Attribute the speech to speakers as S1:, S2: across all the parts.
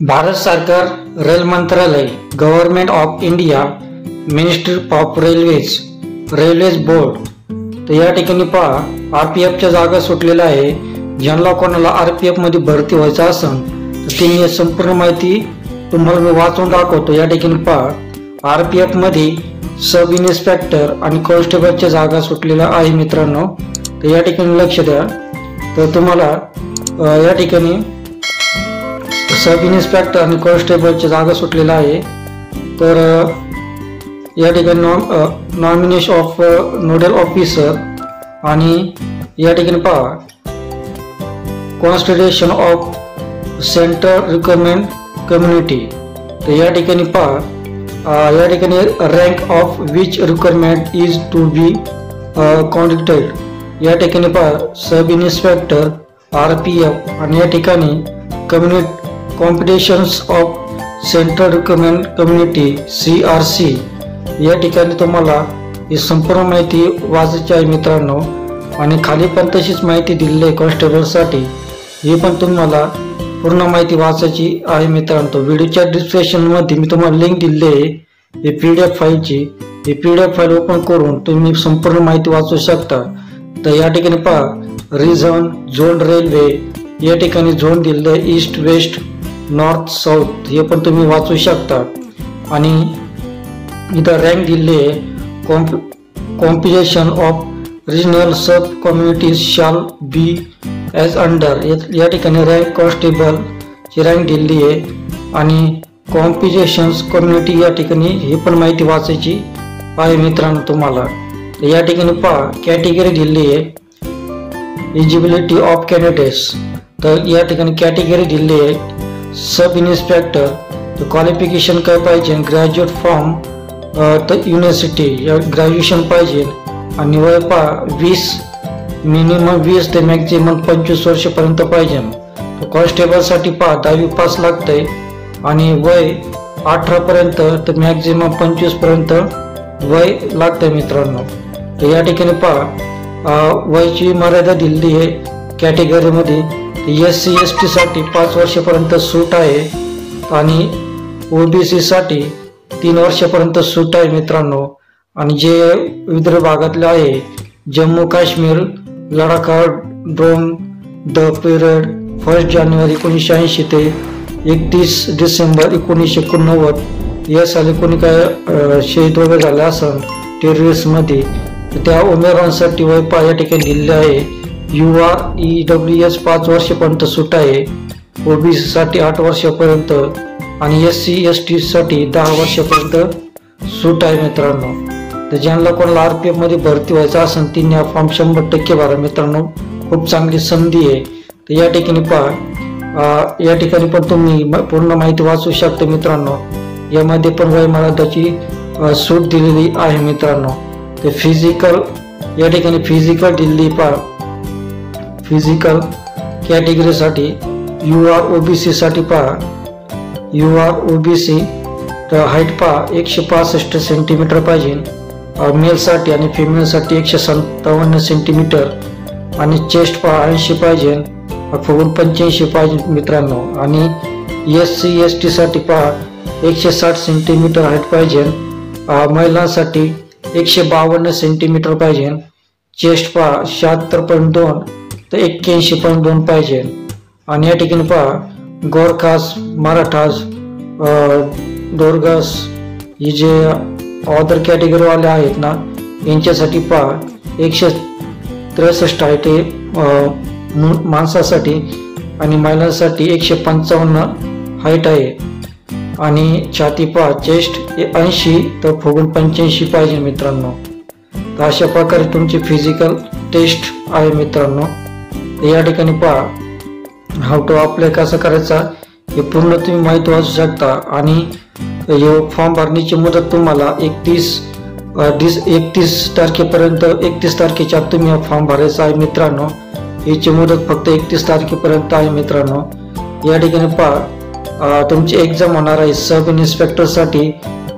S1: भारत सरकार रेल मंत्रालय, government of India, ministry of railways board. तर या ठिकाणी पहा आरपीएफच्या जागा सुटलेल्या आहे. ज्यांना कोणाला आरपीएफ मध्ये भरती व्हायचं असेल तर त्यांनी संपूर्ण माहिती तुम्हाला मी वाचून दाखवतो. या ठिकाणी पहा आरपीएफ मध्ये सब इन्स्पेक्टर आणि कॉन्स्टेबलच्या जागा सुटलेल्या आहे मित्रांनो. तर या ठिकाणी लक्ष द्या. तर तुम्हाला या ठिकाणी सब इन्स्पेक्टर आणि कॉन्स्टेबलच्या जागा सुटलेल्या आहे. तर या ठिकाणी नॉमिनेशन ऑफ नोडल ऑफिसर आणि या ठिकाणी पहा constitution of central requirement community. तर या ठिकाणी पहा या ठिकाणी rank of which requirement is to be conducted. या ठिकाणी पहा सब इन्स्पेक्टर आरपीएफ आणि या ठिकाणी competitions of central requirement community CRC. या ठिकाणी तुम्हाला ही संपूर्ण माहिती वाचायची आहे मित्रांनो. आणि खाली पण तशीच माहिती दिलेली आहे कॉन्स्टेबलसाठी. ही पण तुम्हाला पूर्ण माहिती वाचायची आहे मित्रांनो. व्हिडिओच्या डिस्क्रिप्शनमध्ये मी तुम्हाला लिंक दिली आहे ही PDF फाईलची. ही PDF फाईल ओपन करून तुम्ही संपूर्ण माहिती वाचू शकता. तर या ठिकाणी पहा रिजन झोन रेल्वे या ठिकाणी झोन दिलेलं आहे ईस्ट वेस्ट नॉर्थ साऊथ. हे पण तुम्ही वाचू शकता. आणि इथं रँक दिलेली आहे competition of regional sub communities shall be as under. या ठिकाणी रँक कॉन्स्टेबल ची रँक दिलेली आहे आणि कॉम्पिटिशन्स कम्युनिटी या ठिकाणी हे पण माहिती वाचायची आहे मित्रांनो तुम्हाला. या ठिकाणी पहा कॅटेगरी दिलेली आहे एलिजिबिलिटी ऑफ कॅन्डिडेट्स. तर या ठिकाणी कॅटेगरी दिलेली आहे सब इन्स्पेक्टर. तर क्वालिफिकेशन काय पाहिजे ग्रॅज्युएट फ्रॉम तर युनिव्हर्सिटी या ग्रॅज्युएशन पाहिजे. आणि वय पहा 20 मिनिमम 20 ते मॅक्झिमम 25 वर्षापर्यंत पाहिजे. तर कॉन्स्टेबलसाठी पहा 10वी पास लागतंय आणि वय 18 पर्यंत तर मॅक्झिमम 25 पर्यंत वय लागतंय मित्रांनो. तर या ठिकाणी पहा वयाची मर्यादा दिलेली आहे कॅटेगरीमध्ये. SC ST साठी 5 वर्षापर्यंत सूट आहे आणि OBC साठी 3 वर्षापर्यंत सूट आहे मित्रांनो. आणि जे विदर्भ भागातले आहे Jammu Kashmir Ladakh drone the period 1 जानेवारी 1980 ते 31 डिसेंबर 1989 या साली कोणी काय शहीद वगैरे झाले असेल टेररिस्टमध्ये तर त्या उमेदवारांसाठी वय पहा या ठिकाणी दिलेले आहे. EWS 5 वर्षापर्यंत सूट आहे. OBC साठी 8 वर्षापर्यंत आणि SC ST साठी 10 वर्षापर्यंत सूट आहे मित्रांनो. तर ज्यांना कोणाला आरपीएफ मध्ये भरती व्हायचं असेल त्यांनी हा फॉर्म 100% भरा मित्रांनो. खूप चांगली संधी आहे. तर या ठिकाणी पहा या ठिकाणी पण तुम्ही पूर्ण माहिती वाचू शकता मित्रांनो. यामध्ये पण वयोमर्यादाची सूट दिलेली आहे मित्रांनो. ते फिजिकल या ठिकाणी फिजिकल दिलेली पहा फिजिकल कॅटेगरीसाठी OBC साठी पहा OBC तर हाईट पहा 165 सेंटीमीटर पाहिजे मेलसाठी आणि फिमेलसाठी 157 सेंटीमीटर आणि चेस्ट पहा 80 पाहिजे फुगून 85 पाहिजे मित्रांनो. आणि SC ST साठी पहा 160 सेंटीमीटर हाईट पाहिजे. महिलांसाठी 152 सेंटीमीटर पाहिजे. चेस्ट पहा 76.2 तर 81.2 पाहिजे. आणि या ठिकाणी पहा गोरखास मराठास दोरगास हे जे अदर कॅटेगरीवाले आहेत ना यांच्यासाठी पहा 163 हाईट माणसासाठी आणि महिलांसाठी 155 हाईट आहे. आणि छाती पहा चेस्ट 80 तर फुगून 85 पाहिजे मित्रांनो. तर अशा प्रकारे तुमची फिजिकल टेस्ट आहे मित्रांनो. या ठिकाणी पहा हाऊ टू अप्लाय कसं करायचा हे पूर्ण तुम्ही माहिती वाचू शकता. आणि फॉर्म भरण्याची मुदत तुम्हाला 31 तारखेपर्यंत 31 तारखेच्या आत तुम्ही हा फॉर्म भरायचा आहे मित्रांनो. याची मुदत फक्त 31 तारखेपर्यंत आहे मित्रांनो. या ठिकाणी पहा तुमची एक्झाम होणार आहे सब इन्स्पेक्टरसाठी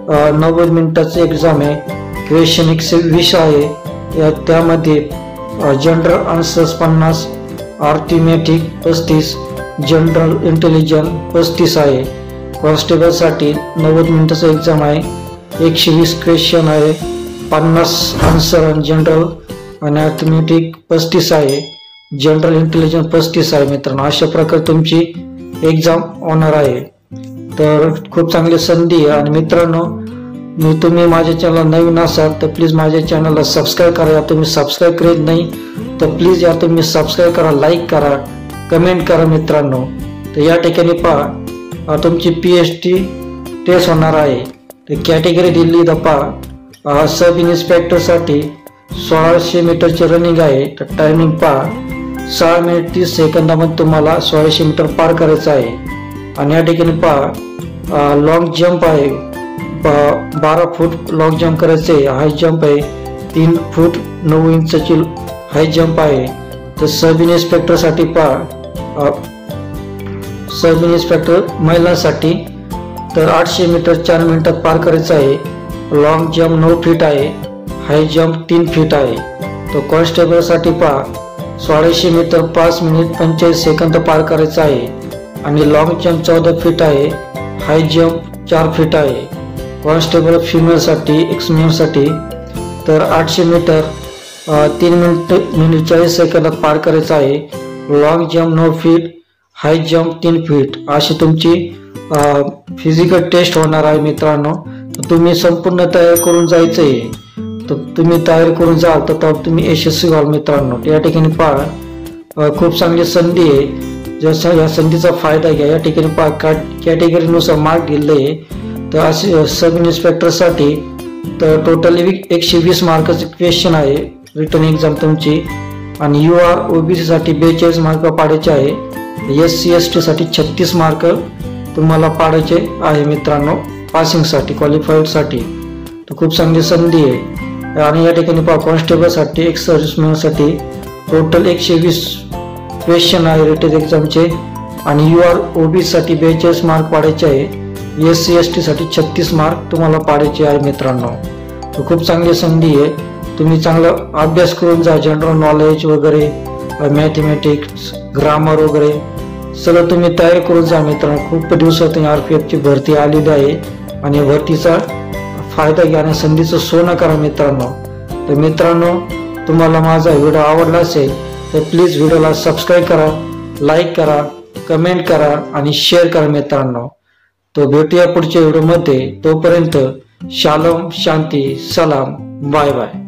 S1: 90 मिनिटाची एक्झाम आहे. क्वेश्चन 120 आहे. त्यामध्ये general answers 50 arithmetic 35 general intelligence 35 आहे. कॉन्स्टेबलसाठी 90 मिनिटाचा एक्झाम आहे, 120 क्वेश्चन आहे, 50 आन्सर आणि जनरल आणि अर्थमॅटिक 35 आहे, जनरल इंटेलिजन्स 35 आहे मित्रांनो. अशा प्रकारे तुमची एक्झाम होणार आहे. तर खूप चांगली संधी आहे. आणि मित्रांनो, तुम्ही माझ्या चॅनल नवीन असाल तर प्लीज माझ्या चॅनलला सबस्क्राईब करा. या तुम्ही सबस्क्राईब करीत नाही तर प्लीज या तुम्ही सबस्क्राईब करा, लाईक करा, कमेंट करा मित्रांनो. तर या ठिकाणी पहा तुमची PST टेस्ट होणार आहे. तर कॅटेगरी दिल्ली तर पहा सब इन्स्पेक्टरसाठी 1600 मीटरची रनिंग आहे. तर टायमिंग पहा 6 मिनिट 30 सेकंदामध्ये तुम्हाला 1600 मीटर पार करायचं आहे. आणि या ठिकाणी पहा लॉंग जंप आहे, 12 फूट लॉंग जंप करायचे आहे. हाय जंप आहे 3 फूट 9 इंचाची हाय जंप आहे. तर सब इन्स्पेक्टरसाठी पहा सब इन्स्पेक्टर महिलांसाठी तर 800 मीटर 4 मिनिटात पार करायचं आहे. लॉंग जंप 9 फीट आहे, हाय जंप 3 फीट आहे. तर कॉन्स्टेबलसाठी पहा 1600 मीटर 5 मिनिट 45 सेकंद पार करायचं आहे. आणि लॉंग जंप 14 फीट आहे, हाय जंप 4 फीट आहे. कॉन्स्टेबल फिमेलसाठी एक्समेलसाठी तर 800 मीटर 3 मिनिट 40 सेकंदात पार करायचं आहे. लॉंग जंप 9 फीट, हाय जंप 3 फीट अशी तुमची फिजिकल टेस्ट होणार आहे मित्रांनो. तुम्ही संपूर्ण तयार करून जायचं आहे. तर तुम्ही तयार करून जाल तर तुम्ही यशस्वी व्हाल मित्रांनो. या ठिकाणी पहा खूप चांगली संधी आहे. जसं या संधीचा फायदा घ्या. या ठिकाणी पहा कॅटेगरीनुसार मार्क दिले आहे. तर असे सब इन्स्पेक्टरसाठी तर टोटली 120 मार्काचे क्वेश्चन आहे रिटर्न एक्झाम तुमची. आणि UR OBC साठी 42 मार्क पाडायचे आहे. SC ST साठी 36 मार्क तुम्हाला पाडायचे आहे मित्रांनो पासिंगसाठी, क्वालिफाईडसाठी. तर खूप चांगली संधी आहे. आणि या ठिकाणी पहा कॉन्स्टेबलसाठी एक सर्व्हिसमॅनसाठी टोटल 120 क्वेश्चन आहे रिटर्न एक्झामचे. आणि UR OBC साठी 42 मार्क पाडायचे आहे. SC ST साठी 36 मार्क तुम्हाला पाडायचे आहे मित्रांनो. तर खूप चांगली संधी आहे. तुम्ही चांगला अभ्यास करून जा. जनरल नॉलेज वगैरे, मॅथमॅटिक्स, ग्रामर वगैरे सगळं तुम्ही तयार करून जा मित्रांनो. खूप दिवसातून RPFची भरती आलेली आहे आणि भरतीचा फायदा घ्या आणि संधीचं सोनं करा मित्रांनो. तर मित्रांनो, तुम्हाला माझा व्हिडिओ आवडला असेल तर प्लीज व्हिडिओला सबस्क्राईब करा, लाईक करा, कमेंट करा आणि शेअर करा मित्रांनो. तो भेटूया पुढच्या व्हिडिओमध्ये. तोपर्यंत शालोम, शांती, सलाम, बाय बाय.